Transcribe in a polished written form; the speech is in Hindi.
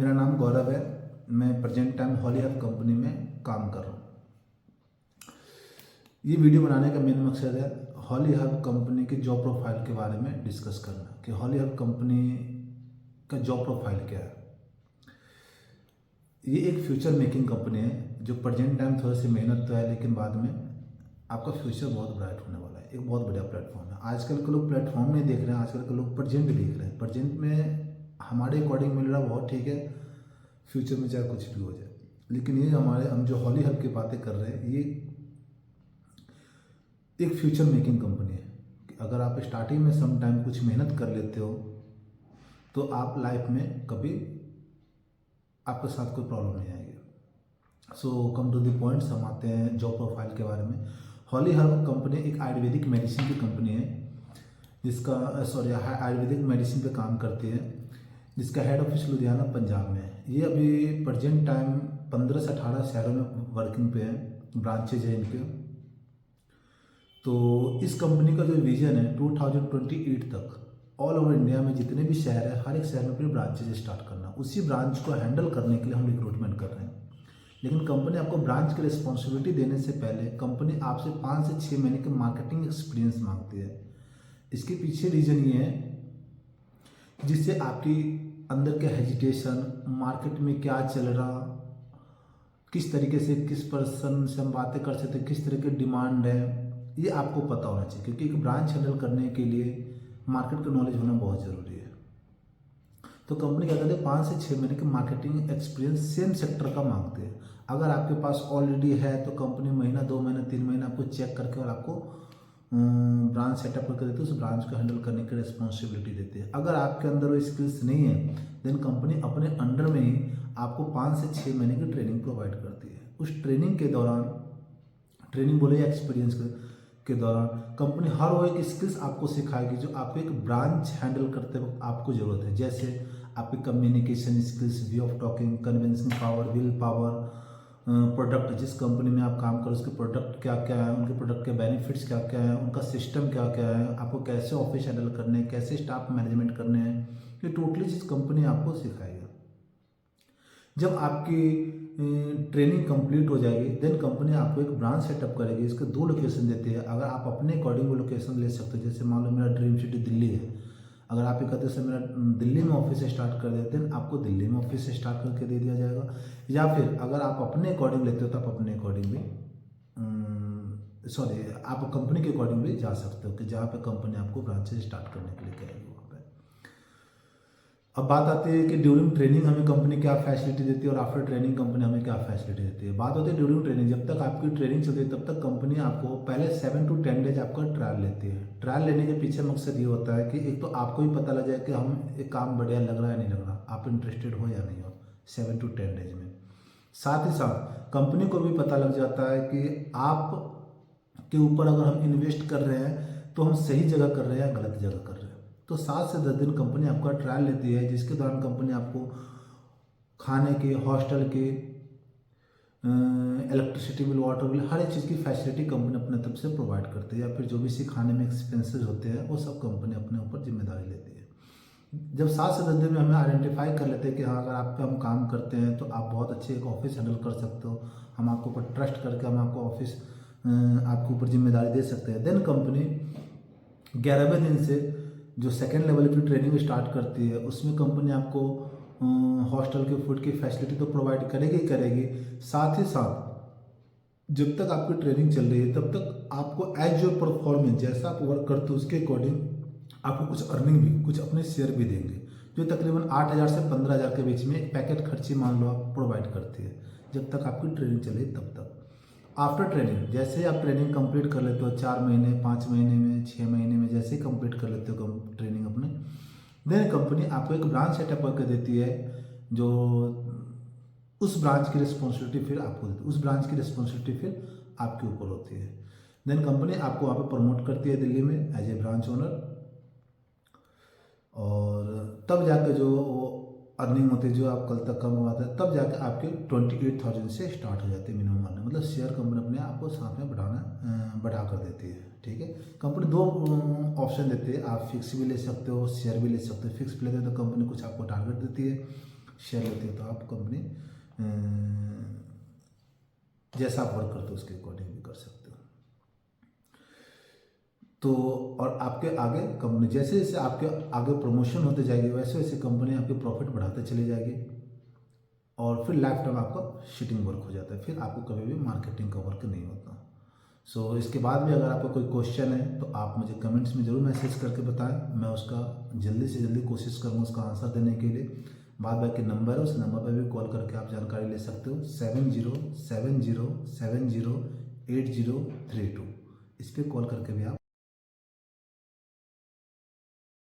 मेरा नाम गौरव है। मैं प्रेजेंट टाइम हॉली हब कंपनी में काम कर रहा हूँ। ये वीडियो बनाने का मेन मकसद है हॉली हब कंपनी के जॉब प्रोफाइल के बारे में डिस्कस करना कि हॉली हब कंपनी का जॉब प्रोफाइल क्या है। ये एक फ्यूचर मेकिंग कंपनी है जो प्रेजेंट टाइम थोड़ी सी मेहनत तो है, लेकिन बाद में आपका फ्यूचर बहुत ब्राइट होने वाला है। एक बहुत बढ़िया प्लेटफॉर्म है। आजकल के लोग प्लेटफॉर्म नहीं देख रहे हैं, आजकल के लोग प्रेजेंट देख रहे हैं। प्रेजेंट में हमारे अकॉर्डिंग मिल रहा बहुत ठीक है, फ्यूचर में चाहे कुछ भी हो जाए, लेकिन ये हम जो हॉली हब की बातें कर रहे हैं, ये एक फ्यूचर मेकिंग कंपनी है कि अगर आप स्टार्टिंग में सम टाइम कुछ मेहनत कर लेते हो तो आप लाइफ में कभी आपके साथ कोई प्रॉब्लम नहीं आएगी। सो कम टू द पॉइंट्स, हम आते हैं जॉब प्रोफाइल के बारे में। हॉली हब कंपनी एक आयुर्वेदिक मेडिसिन की कंपनी है जिसका आयुर्वेदिक मेडिसिन पे काम करती है, जिसका हेड ऑफिस लुधियाना पंजाब में है। ये अभी प्रेजेंट टाइम 15 से 18 शहरों में वर्किंग पे है, ब्रांचेज है इनके। तो इस कंपनी का जो विजन है 2028 तक ऑल ओवर इंडिया में जितने भी शहर है, हर एक शहर में अपनी ब्रांचेज स्टार्ट करना। उसी ब्रांच को हैंडल करने के लिए हम रिक्रूटमेंट कर रहे हैं। लेकिन कंपनी आपको ब्रांच की रिस्पॉन्सिबिलिटी देने से पहले कंपनी आपसे 5 से 6 महीने के मार्केटिंग एक्सपीरियंस मांगती है। इसके पीछे रीजन ये है जिससे आपकी अंदर के हेजिटेशन, मार्केट में क्या चल रहा, किस तरीके से किस पर्सन से हम बातें कर सकते हैं, किस तरह की डिमांड है, ये आपको पता होना चाहिए। क्योंकि एक ब्रांच हैंडल करने के लिए मार्केट का नॉलेज होना बहुत ज़रूरी है। तो कंपनी क्या करती है, 5 से 6 महीने के मार्केटिंग एक्सपीरियंस सेम सेक्टर का मांगते हैं। अगर आपके पास ऑलरेडी है तो कंपनी महीना, 2 महीना, 3 महीना आपको चेक करके और आपको ब्रांच सेटअप करके देती है, उस ब्रांच को हैंडल करने की रिस्पॉन्सिबिलिटी देती है। अगर आपके अंदर वो स्किल्स नहीं है देन कंपनी अपने अंडर में ही आपको 5 से 6 महीने की ट्रेनिंग प्रोवाइड करती है। उस ट्रेनिंग के दौरान, ट्रेनिंग बोले या एक्सपीरियंस के दौरान, कंपनी हर वो एक स्किल्स आपको सिखाएगी जो आपको एक ब्रांच हैंडल करते वक्त आपको ज़रूरत है। जैसे आपकी communication skills, way of talking, convincing power, will power, product, जिस कंपनी में आप काम करो उसके प्रोडक्ट क्या क्या है, उनके प्रोडक्ट के बेनिफिट्स क्या क्या है, उनका सिस्टम क्या क्या है, आपको कैसे ऑफिस हैंडल करने हैं, कैसे स्टाफ मैनेजमेंट करने हैं, ये टोटली चीज़ कंपनी आपको सिखाएगा। जब आपकी ट्रेनिंग कंप्लीट हो जाएगी देन कंपनी आपको एक ब्रांच सेटअप करेगी। इसके 2 लोकेशन देती है। अगर आप अपने अकॉर्डिंग वो लोकेशन ले सकते हो, जैसे मान लो मेरा ड्रीम सिटी दिल्ली है, अगर आप ये कहते हैं मेरा दिल्ली में ऑफिस स्टार्ट कर देते हैं, आपको दिल्ली में ऑफिस स्टार्ट करके दे दिया जाएगा। या फिर अगर आप अपने अकॉर्डिंग लेते हो तो आप अपने अकॉर्डिंग भी आप कंपनी के अकॉर्डिंग भी जा सकते हो कि जहाँ पे कंपनी आपको ब्रांचेस स्टार्ट करने के लिए कहेगी वहाँ पे। अब बात आती है कि ड्यूरिंग ट्रेनिंग हमें कंपनी क्या फैसिलिटी देती है और आफ्टर ट्रेनिंग कंपनी हमें क्या फैसिलिटी देती है। बात होती है ड्यूरिंग ट्रेनिंग, जब तक आपकी ट्रेनिंग चलती है तब तक कंपनी आपको पहले 7 to 10 डेज आपका ट्रायल लेती है। ट्रायल लेने के पीछे मकसद ये होता है कि एक तो आपको ही पता लग जाए कि हम एक काम बढ़िया लग रहा है नहीं लग रहा, आप इंटरेस्टेड हो या नहीं हो 7 to 10 डेज में। साथ ही साथ कंपनी को भी पता लग जाता है कि आप के ऊपर अगर हम इन्वेस्ट कर रहे हैं तो हम सही जगह कर रहे हैं या गलत जगह कर रहे हैं। तो 7 से 10 दिन कंपनी आपका ट्रायल लेती है, जिसके दौरान कंपनी आपको खाने के, हॉस्टल के, इलेक्ट्रिसिटी बिल, वाटर बिल, हर एक चीज़ की फैसिलिटी कंपनी अपने तरफ से प्रोवाइड करती है। या फिर जो भी सिखाने में एक्सपेंसेस होते हैं वो सब कंपनी अपने ऊपर जिम्मेदारी लेती है। जब 7 से 10 दिन में हमें आइडेंटिफाई कर लेते हैं कि हाँ, अगर आप पे हम काम करते हैं तो आप बहुत अच्छे एक ऑफिस हैंडल कर सकते हो, हम आपके ऊपर ट्रस्ट करके हम आपको ऑफिस आपके ऊपर जिम्मेदारी दे सकते हैं, देन कंपनी 11वें दिन से जो सेकेंड लेवल की ट्रेनिंग स्टार्ट करती है उसमें कंपनी आपको हॉस्टल के फूड की फैसिलिटी तो प्रोवाइड करेगी ही करेगी। साथ ही साथ जब तक आपकी ट्रेनिंग चल रही है तब तक आपको एज योर परफॉर्मेंस, जैसा आप वर्क करते हो उसके अकॉर्डिंग आपको कुछ अर्निंग भी, कुछ अपने शेयर भी देंगे, जो तकरीबन 8,000 से 15,000 के बीच में एक पैकेट खर्ची मान लो आप प्रोवाइड करती है जब तक आपकी ट्रेनिंग चले तब तक। आफ्टर ट्रेनिंग, जैसे ही आप ट्रेनिंग कंप्लीट कर लेते हो 4 महीने, 5 महीने में, 6 महीने में, जैसे ही कंप्लीट कर लेते हो ट्रेनिंग अपने, देन कंपनी आपको एक ब्रांच सेटअप करके देती है जो उस ब्रांच की रिस्पॉन्सिबिलिटी फिर आपको देती है, उस ब्रांच की रिस्पॉन्सिबिलिटी फिर आपके ऊपर होती है। देन कंपनी आपको वहाँ पे प्रमोट करती है दिल्ली में एज ए ब्रांच ओनर, और तब जाकर जो अर्निंग होती है जो आप कल तक कम हुआ था, तब जाकर आपके 28,000 से स्टार्ट हो जाती है मिनिमम अर्निंग। मतलब शेयर कंपनी अपने आपको साथ में बढ़ा कर देती है। ठीक है, कंपनी 2 ऑप्शन देती है, आप फिक्स भी ले सकते हो, शेयर भी ले सकते हो। फिक्स भी लेते हो तो कंपनी कुछ आपको टारगेट देती है, शेयर लेते हो तो आप कंपनी जैसा आप वर्क करते हो उसके अकॉर्डिंग भी कर सकते हो। तो और आपके आगे कंपनी जैसे जैसे आपके आगे प्रमोशन होते जाएगी वैसे वैसे कंपनी आपके प्रॉफिट बढ़ाते चली जाएगी और फिर लाइफ टाइम आपका शिटिंग वर्क हो जाता है, फिर आपको कभी भी मार्केटिंग का वर्क नहीं होता। सो इसके बाद भी अगर आपका कोई क्वेश्चन है तो आप मुझे कमेंट्स में ज़रूर मैसेज करके बताएं, मैं उसका जल्दी से जल्दी कोशिश करूँगा उसका आंसर देने के लिए। बाद बाकी नंबर है, उस नंबर पर भी कॉल करके आप जानकारी ले सकते हो 7070708032। इस पर कॉल करके भी आप